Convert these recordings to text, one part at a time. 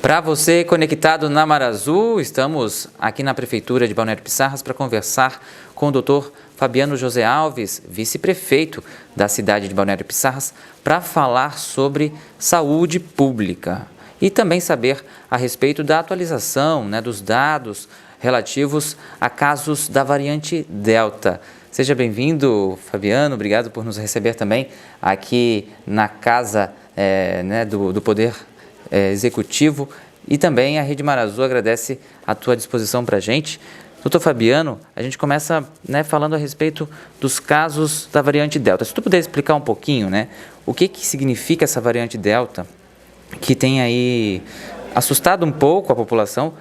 Para você conectado na Marazu, estamos aqui na Prefeitura de Balneário Pissarras para conversar com o Dr. Fabiano José Alves, vice-prefeito da cidade de Balneário Pissarras, para falar sobre saúde pública e também saber a respeito da atualização, dos dados relativos a casos da variante Delta. Seja bem-vindo, Fabiano, obrigado por nos receber também aqui na Casa do Poder Executivo, e também a Rede Marazu agradece a tua disposição para a gente. Doutor Fabiano, a gente começa falando a respeito dos casos da variante Delta. Se tu puder explicar um pouquinho, o que significa essa variante Delta, que tem aí assustado um pouco a população,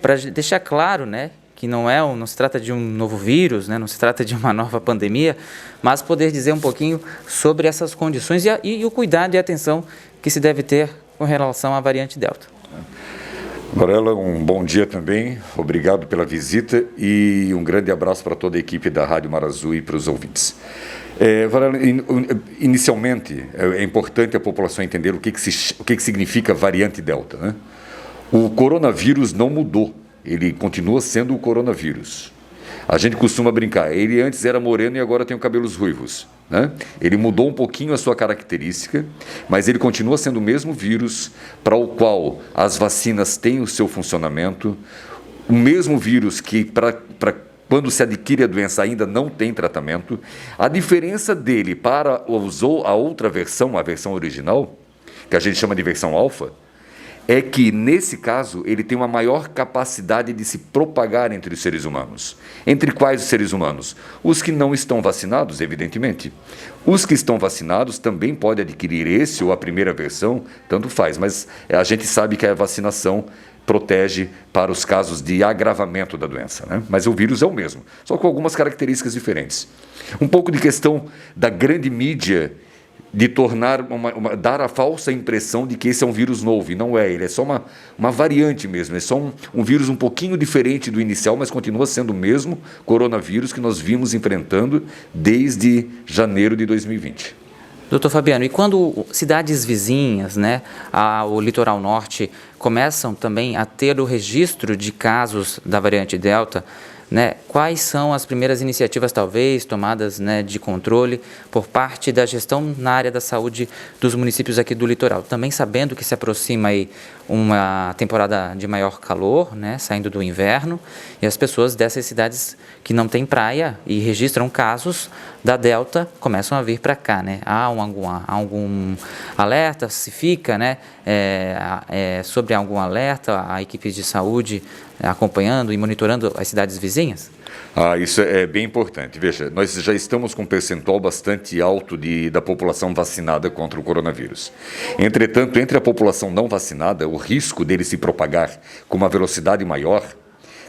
para deixar claro, que não se trata de um novo vírus, não se trata de uma nova pandemia, mas poder dizer um pouquinho sobre essas condições e o cuidado e atenção que se deve ter com relação à variante Delta. Varela, um bom dia também, obrigado pela visita e um grande abraço para toda a equipe da Rádio Marazu e para os ouvintes. Varela, inicialmente é importante a população entender o que significa variante Delta. O coronavírus não mudou, ele continua sendo o coronavírus. A gente costuma brincar, ele antes era moreno e agora tem cabelos ruivos. Ele mudou um pouquinho a sua característica, mas ele continua sendo o mesmo vírus para o qual as vacinas têm o seu funcionamento, o mesmo vírus que para quando se adquire a doença ainda não tem tratamento. A diferença dele para a outra versão, a versão original, que a gente chama de versão alfa, é que, nesse caso, ele tem uma maior capacidade de se propagar entre os seres humanos. Entre quais os seres humanos? Os que não estão vacinados, evidentemente. Os que estão vacinados também podem adquirir esse ou a primeira versão, tanto faz, mas a gente sabe que a vacinação protege para os casos de agravamento da doença, Mas o vírus é o mesmo, só com algumas características diferentes. Um pouco de questão da grande mídia de dar a falsa impressão de que esse é um vírus novo, e não é, ele é só uma variante mesmo, é só um vírus um pouquinho diferente do inicial, mas continua sendo o mesmo coronavírus que nós vimos enfrentando desde janeiro de 2020. Doutor Fabiano, e quando cidades vizinhas, ao litoral norte, começam também a ter o registro de casos da variante Delta, quais são as primeiras iniciativas, talvez, tomadas de controle por parte da gestão na área da saúde dos municípios aqui do litoral? Também sabendo que se aproxima aí uma temporada de maior calor, saindo do inverno, e as pessoas dessas cidades que não têm praia e registram casos da Delta começam a vir para cá, Há algum alerta, se fica, sobre algum alerta, a equipe de saúde acompanhando e monitorando as cidades vizinhas? Isso é bem importante. Veja, nós já estamos com um percentual bastante alto da população vacinada contra o coronavírus. Entretanto, entre a população não vacinada, o risco dele se propagar com uma velocidade maior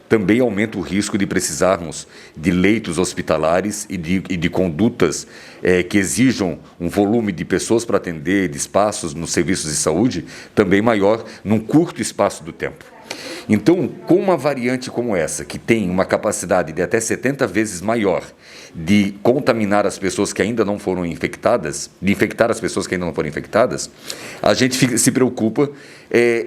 também aumenta o risco de precisarmos de leitos hospitalares e de condutas que exijam um volume de pessoas para atender, de espaços nos serviços de saúde, também maior num curto espaço do tempo. Então, com uma variante como essa, que tem uma capacidade de até 70 vezes maior de contaminar as pessoas que ainda não foram infectadas, de infectar as pessoas que ainda não foram infectadas, a gente se preocupa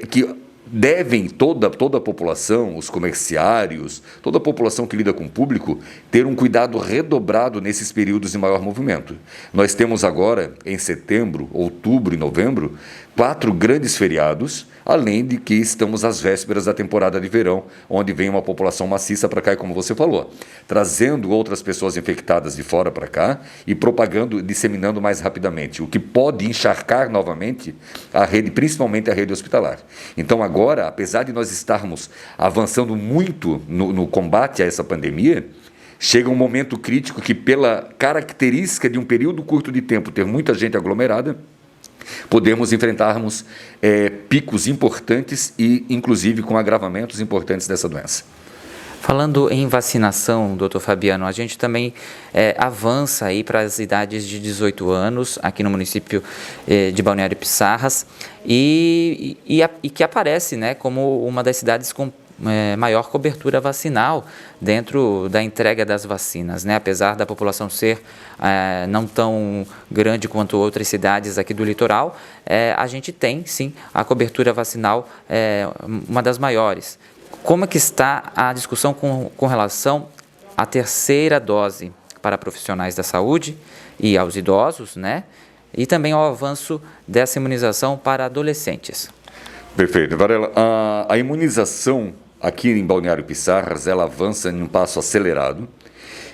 que devem toda a população, os comerciários, toda a população que lida com o público, ter um cuidado redobrado nesses períodos de maior movimento. Nós temos agora, em setembro, outubro e novembro, 4 grandes feriados, além de que estamos às vésperas da temporada de verão, onde vem uma população maciça para cá, e como você falou, trazendo outras pessoas infectadas de fora para cá e disseminando mais rapidamente, o que pode encharcar novamente a rede, principalmente a rede hospitalar. Então agora, apesar de nós estarmos avançando muito no combate a essa pandemia, chega um momento crítico que, pela característica de um período curto de tempo ter muita gente aglomerada, podemos enfrentarmos picos importantes e, inclusive, com agravamentos importantes dessa doença. Falando em vacinação, doutor Fabiano, a gente também avança aí para as idades de 18 anos aqui no município de Balneário Pissarras e que aparece como uma das cidades com maior cobertura vacinal dentro da entrega das vacinas, né? Apesar da população ser não tão grande quanto outras cidades aqui do litoral, a gente tem sim a cobertura vacinal uma das maiores. Como é que está a discussão com relação à terceira dose para profissionais da saúde e aos idosos, né? E também ao avanço dessa imunização para adolescentes? Perfeito. Varela, a imunização aqui em Balneário Pissarras, ela avança em um passo acelerado.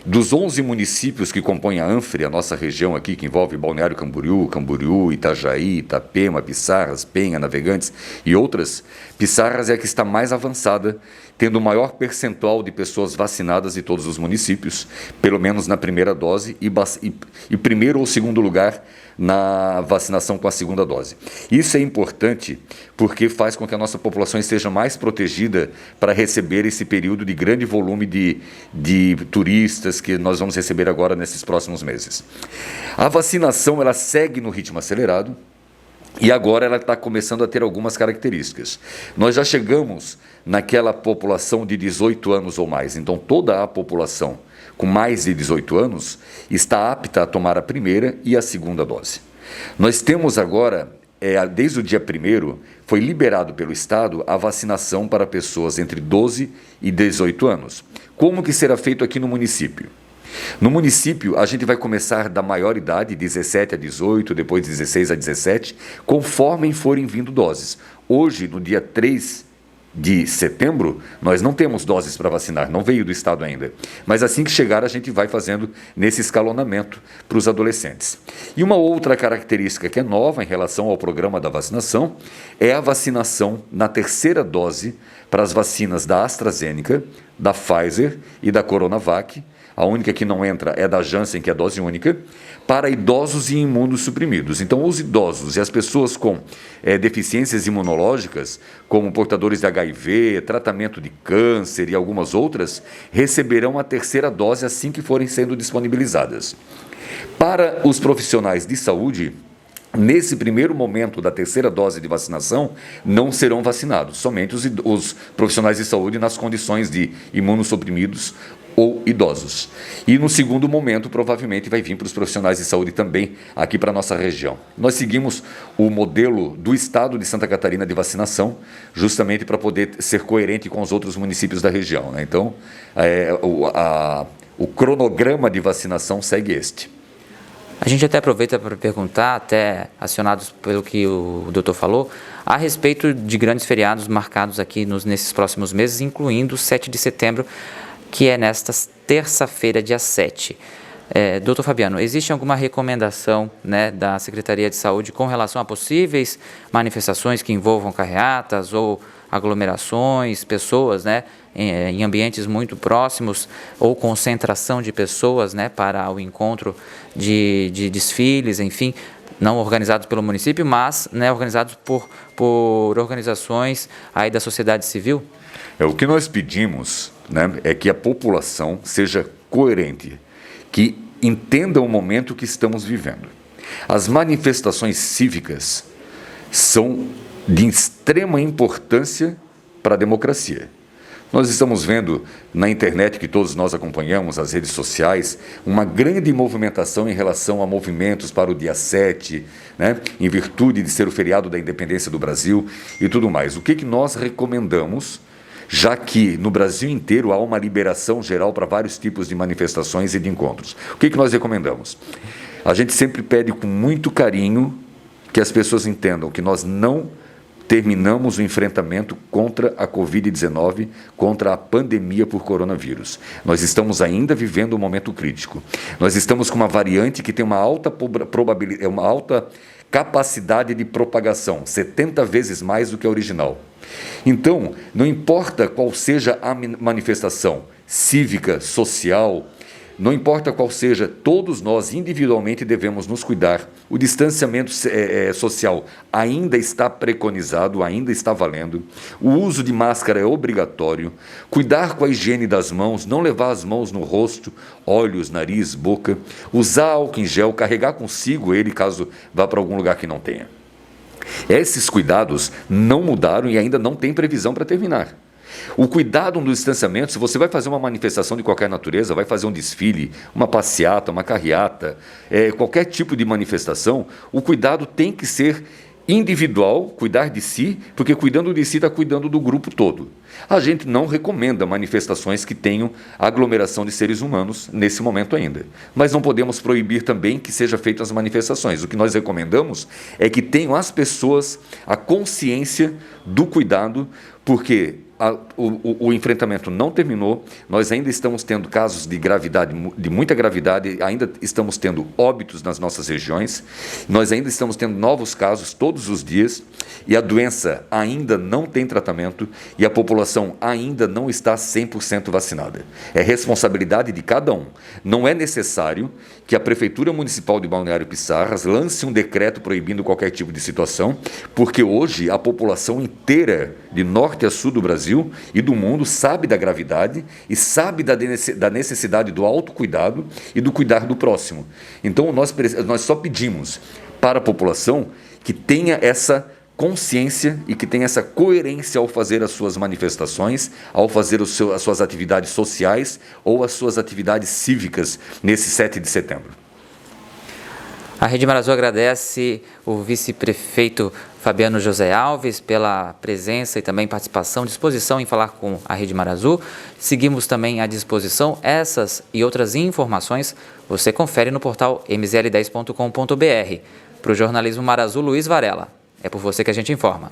Dos 11 municípios que compõem a ANFRE, a nossa região aqui, que envolve Balneário Camboriú, Itajaí, Itapema, Pissarras, Penha, Navegantes e outras, Pissarras é a que está mais avançada, tendo o maior percentual de pessoas vacinadas de todos os municípios, pelo menos na primeira dose e primeiro ou segundo lugar na vacinação com a segunda dose. Isso é importante porque faz com que a nossa população esteja mais protegida para receber esse período de grande volume de turistas que nós vamos receber agora nesses próximos meses. A vacinação ela segue no ritmo acelerado e agora ela está começando a ter algumas características. Nós já chegamos naquela população de 18 anos ou mais, então toda a população com mais de 18 anos está apta a tomar a primeira e a segunda dose. Nós temos agora, desde o dia 1º, foi liberado pelo Estado a vacinação para pessoas entre 12 e 18 anos. Como que será feito aqui no município? No município, a gente vai começar da maior idade, 17 a 18, depois 16 a 17, conforme forem vindo doses. Hoje, no dia 3 de setembro, nós não temos doses para vacinar, não veio do Estado ainda. Mas assim que chegar, a gente vai fazendo nesse escalonamento para os adolescentes. E uma outra característica que é nova em relação ao programa da vacinação é a vacinação na terceira dose para as vacinas da AstraZeneca, da Pfizer e da Coronavac. A única que não entra é da Janssen, que é dose única, para idosos e imunossuprimidos. Então, os idosos e as pessoas com deficiências imunológicas, como portadores de HIV, tratamento de câncer e algumas outras, receberão a terceira dose assim que forem sendo disponibilizadas. Para os profissionais de saúde, nesse primeiro momento da terceira dose de vacinação, não serão vacinados, somente os profissionais de saúde nas condições de imunossuprimidos ou idosos. E no segundo momento, provavelmente, vai vir para os profissionais de saúde também aqui para a nossa região. Nós seguimos o modelo do Estado de Santa Catarina de vacinação, justamente para poder ser coerente com os outros municípios da região, né? Então, o cronograma de vacinação segue este. A gente até aproveita para perguntar, até acionados pelo que o doutor falou, a respeito de grandes feriados marcados aqui nesses próximos meses, incluindo o 7 de setembro, que é nesta terça-feira, dia 7. Doutor Fabiano, existe alguma recomendação, né, da Secretaria de Saúde com relação a possíveis manifestações que envolvam carreatas ou aglomerações, pessoas, né, em ambientes muito próximos ou concentração de pessoas, né, para o encontro de desfiles, enfim, não organizados pelo município, mas, né, organizados por organizações aí da sociedade civil? O que nós pedimos, né, é que a população seja coerente, que entenda o momento que estamos vivendo. As manifestações cívicas são de extrema importância para a democracia. Nós estamos vendo na internet, que todos nós acompanhamos, as redes sociais, uma grande movimentação em relação a movimentos para o dia 7, né, em virtude de ser o feriado da independência do Brasil e tudo mais. O que nós recomendamos, já que no Brasil inteiro há uma liberação geral para vários tipos de manifestações e de encontros? O que nós recomendamos? A gente sempre pede com muito carinho que as pessoas entendam que nós não terminamos o enfrentamento contra a Covid-19, contra a pandemia por coronavírus. Nós estamos ainda vivendo um momento crítico. Nós estamos com uma variante que tem uma alta probabilidade, uma alta capacidade de propagação, 70 vezes mais do que a original. Então, não importa qual seja a manifestação cívica, social, não importa qual seja, todos nós individualmente devemos nos cuidar. O distanciamento social ainda está preconizado, ainda está valendo. O uso de máscara é obrigatório. Cuidar com a higiene das mãos, não levar as mãos no rosto, olhos, nariz, boca. Usar álcool em gel, carregar consigo ele caso vá para algum lugar que não tenha. Esses cuidados não mudaram e ainda não tem previsão para terminar. O cuidado no distanciamento, se você vai fazer uma manifestação de qualquer natureza, vai fazer um desfile, uma passeata, uma carreata, qualquer tipo de manifestação, o cuidado tem que ser individual, cuidar de si, porque cuidando de si está cuidando do grupo todo. A gente não recomenda manifestações que tenham aglomeração de seres humanos nesse momento ainda. Mas não podemos proibir também que sejam feitas as manifestações. O que nós recomendamos é que tenham as pessoas a consciência do cuidado, porque o enfrentamento não terminou, nós ainda estamos tendo casos de gravidade, de muita gravidade, ainda estamos tendo óbitos nas nossas regiões, nós ainda estamos tendo novos casos todos os dias e a doença ainda não tem tratamento e a população ainda não está 100% vacinada. É responsabilidade de cada um. Não é necessário que a Prefeitura Municipal de Balneário Pissarras lance um decreto proibindo qualquer tipo de situação, porque hoje a população inteira, de norte a sul do Brasil e do mundo, sabe da gravidade e sabe da necessidade do autocuidado e do cuidar do próximo. Então, nós só pedimos para a população que tenha essa consciência e que tenha essa coerência ao fazer as suas manifestações, ao fazer as suas atividades sociais ou as suas atividades cívicas nesse 7 de setembro. A Rede Marasol agradece o vice-prefeito Fabiano José Alves pela presença e também participação, disposição em falar com a Rede Marasol. Seguimos também à disposição. Essas e outras informações você confere no portal mzl10.com.br. Para o Jornalismo Marasol, Luiz Varela. É por você que a gente informa.